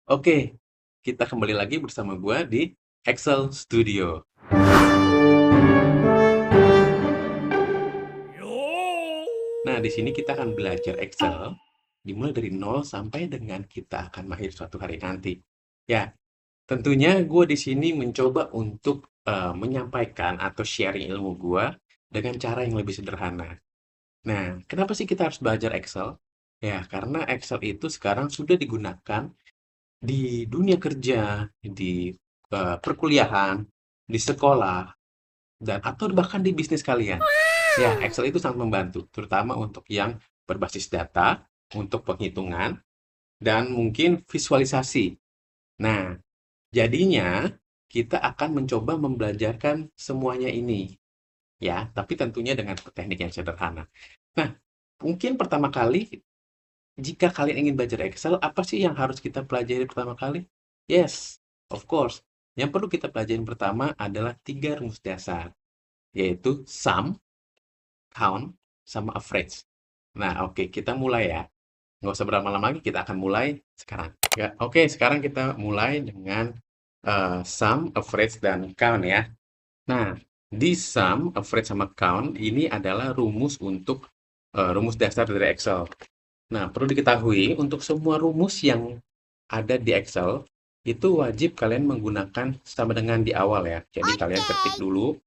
Oke, kita kembali lagi bersama gua di Excel Studio. Nah, di sini kita akan belajar Excel dimulai dari nol sampai dengan kita akan mahir suatu hari nanti. Ya, tentunya gue di sini mencoba untuk menyampaikan atau sharing ilmu gue dengan cara yang lebih sederhana. Nah, kenapa sih kita harus belajar Excel? Ya, karena Excel itu sekarang sudah digunakan di dunia kerja, di perkuliahan, di sekolah, dan atau bahkan di bisnis kalian. Ya, Excel itu sangat membantu, terutama untuk yang berbasis data, untuk penghitungan, dan mungkin visualisasi. Nah, jadinya kita akan mencoba membelajarkan semuanya ini, ya, tapi tentunya dengan teknik yang sederhana. Nah, mungkin pertama kali jika kalian ingin belajar Excel, apa sih yang harus kita pelajari pertama kali? Yes, of course. Yang perlu kita pelajari pertama adalah tiga rumus dasar, yaitu sum, count, sama average. Nah, oke, kita mulai ya. Nggak usah berlama-lama lagi, kita akan mulai sekarang. Ya, oke, sekarang kita mulai dengan sum, average, dan count ya. Nah, di sum, average, sama count, ini adalah rumus untuk rumus dasar dari Excel. Nah, perlu diketahui untuk semua rumus yang ada di Excel, itu wajib kalian menggunakan sama dengan di awal ya. Jadi kalian ketik dulu,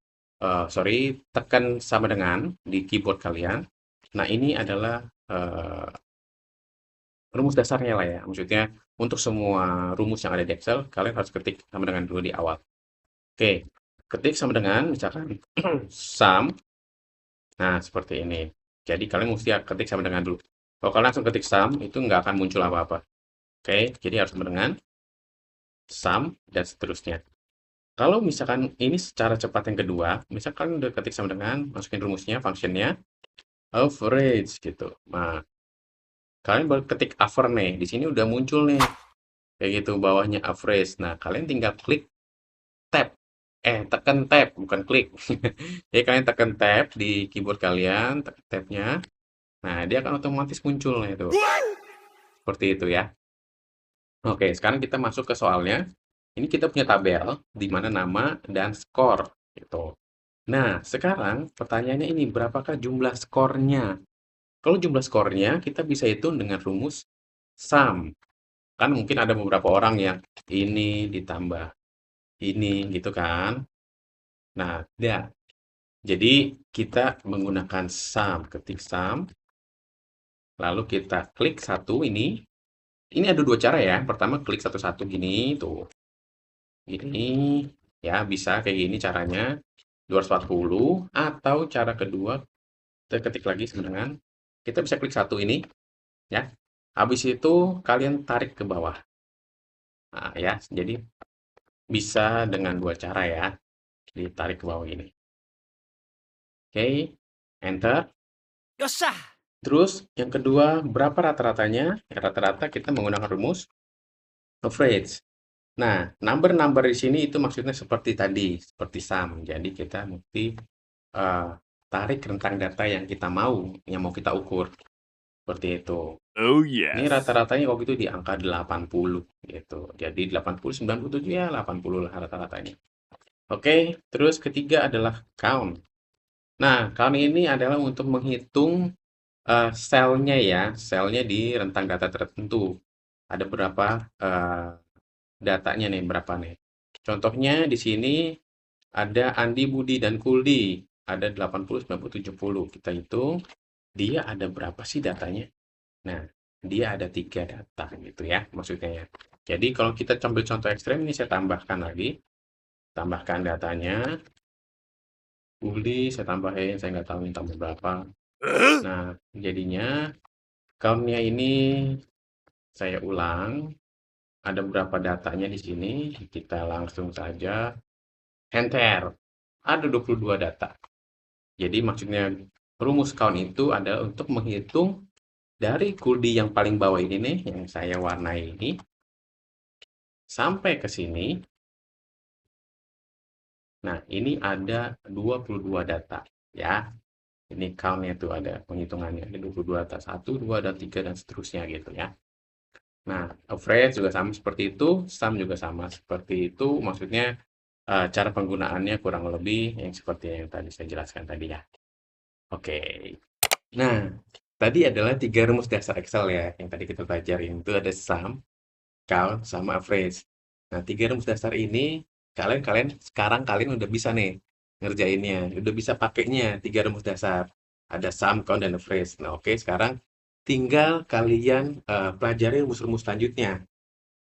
sorry, tekan sama dengan di keyboard kalian. Nah, ini adalah rumus dasarnya lah ya. Maksudnya untuk semua rumus yang ada di Excel, kalian harus ketik sama dengan dulu di awal. Oke, ketik sama dengan misalkan sum. Nah, seperti ini. Jadi kalian mesti ketik sama dengan dulu. Kalau kalian langsung ketik sum, itu nggak akan muncul apa-apa. Oke, jadi harus sama dengan sum dan seterusnya. Kalau misalkan ini secara cepat yang kedua, misalkan udah ketik sama dengan masukin rumusnya, functionnya, average gitu. Nah, kalian baru ketik aver nih, di sini udah muncul nih, kayak gitu bawahnya average. Nah, kalian tinggal klik tab, tekan tab, bukan klik. Jadi kalian tekan tab di keyboard kalian, tekan tabnya. Nah, dia akan otomatis muncul nih itu, seperti itu ya. Oke, sekarang kita masuk ke soalnya. Ini kita punya tabel di mana nama dan skor gitu. Nah, sekarang pertanyaannya ini berapakah jumlah skornya? Kalau jumlah skornya kita bisa hitung dengan rumus sum. Kan mungkin ada beberapa orang yang ini ditambah ini gitu kan. Nah, ya. Jadi kita menggunakan sum, ketik sum, lalu kita klik satu ini. Ini ada dua cara ya. Pertama klik satu-satu gini tuh. Gini ya bisa kayak gini caranya 240 atau cara kedua kita ketik lagi dengan kita bisa klik satu ini ya. Habis itu kalian tarik ke bawah. Nah, ya, jadi bisa dengan dua cara ya. Ditarik ke bawah ini. Oke, enter. Yosah! Terus yang kedua, berapa rata-ratanya? Ya, rata-rata kita menggunakan rumus average. Nah, number-number di sini itu maksudnya seperti tadi, seperti sum. Jadi kita mesti eh, tarik rentang data yang kita mau, yang mau kita ukur. Seperti itu. Oh Ini yes. rata-ratanya waktu itu di angka 80 gitu. Jadi 80, 97 ya 80 lah rata-ratanya. Oke, terus ketiga adalah count. Nah, count ini adalah untuk menghitung selnya ya, selnya di rentang data tertentu. Ada berapa datanya nih, berapa nih. Contohnya di sini ada Andi, Budi, dan Kuldi. Ada 80, 90, 70. Kita hitung, dia ada berapa sih datanya? Nah, dia ada tiga data gitu ya, maksudnya ya. Jadi kalau kita ambil contoh ekstrem ini saya tambahkan lagi, tambahkan datanya. Budi saya tambahin, saya nggak tahu ini tambah berapa. Nah, jadinya count-nya ini saya ulang. Ada berapa datanya di sini? Kita langsung saja enter. Ada 22 data. Jadi maksudnya rumus count itu adalah untuk menghitung dari kuldi yang paling bawah ini nih, yang saya warnai ini, sampai ke sini. Nah, ini ada 22 data ya. Ini count-nya tuh ada penghitungannya. Ada 22 data, 1, 2, dan 3, dan seterusnya gitu ya. Nah, average juga sama seperti itu, sum juga sama seperti itu. Maksudnya cara penggunaannya kurang lebih yang seperti yang tadi saya jelaskan tadi ya. Oke. Nah, tadi adalah tiga rumus dasar Excel ya, yang tadi kita pelajarin itu ada sum, count, sama average. Nah, tiga rumus dasar ini kalian kalian sekarang kalian udah bisa nih ngerjainnya, udah bisa pakainya tiga rumus dasar. Ada sum, count, dan average. Nah, oke, sekarang tinggal kalian pelajari rumus-rumus selanjutnya.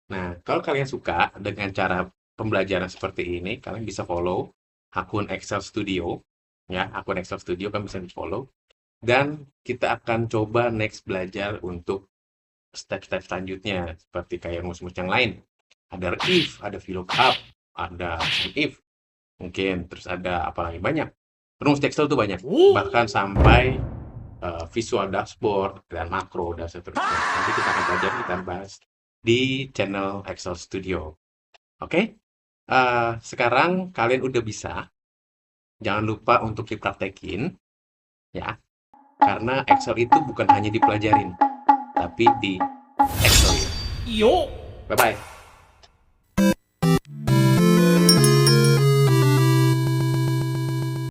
Nah, kalau kalian suka dengan cara pembelajaran seperti ini, kalian bisa follow akun Excel Studio, ya, akun Excel Studio kan bisa di-follow. Dan kita akan coba next belajar untuk step-step selanjutnya, seperti kayak rumus-rumus yang lain. Ada if, ada VLOOKUP, ada if, mungkin, terus ada apa lagi, banyak. Rumus Excel tuh banyak, bahkan sampai visual dashboard dan makro dan seterusnya. Nanti kita akan belajar, kita bahas di channel Excel Studio. Oke? Sekarang kalian udah bisa, jangan lupa untuk dipraktekin, ya. Karena Excel itu bukan hanya dipelajarin, tapi di Excelin. Yo! Bye-bye.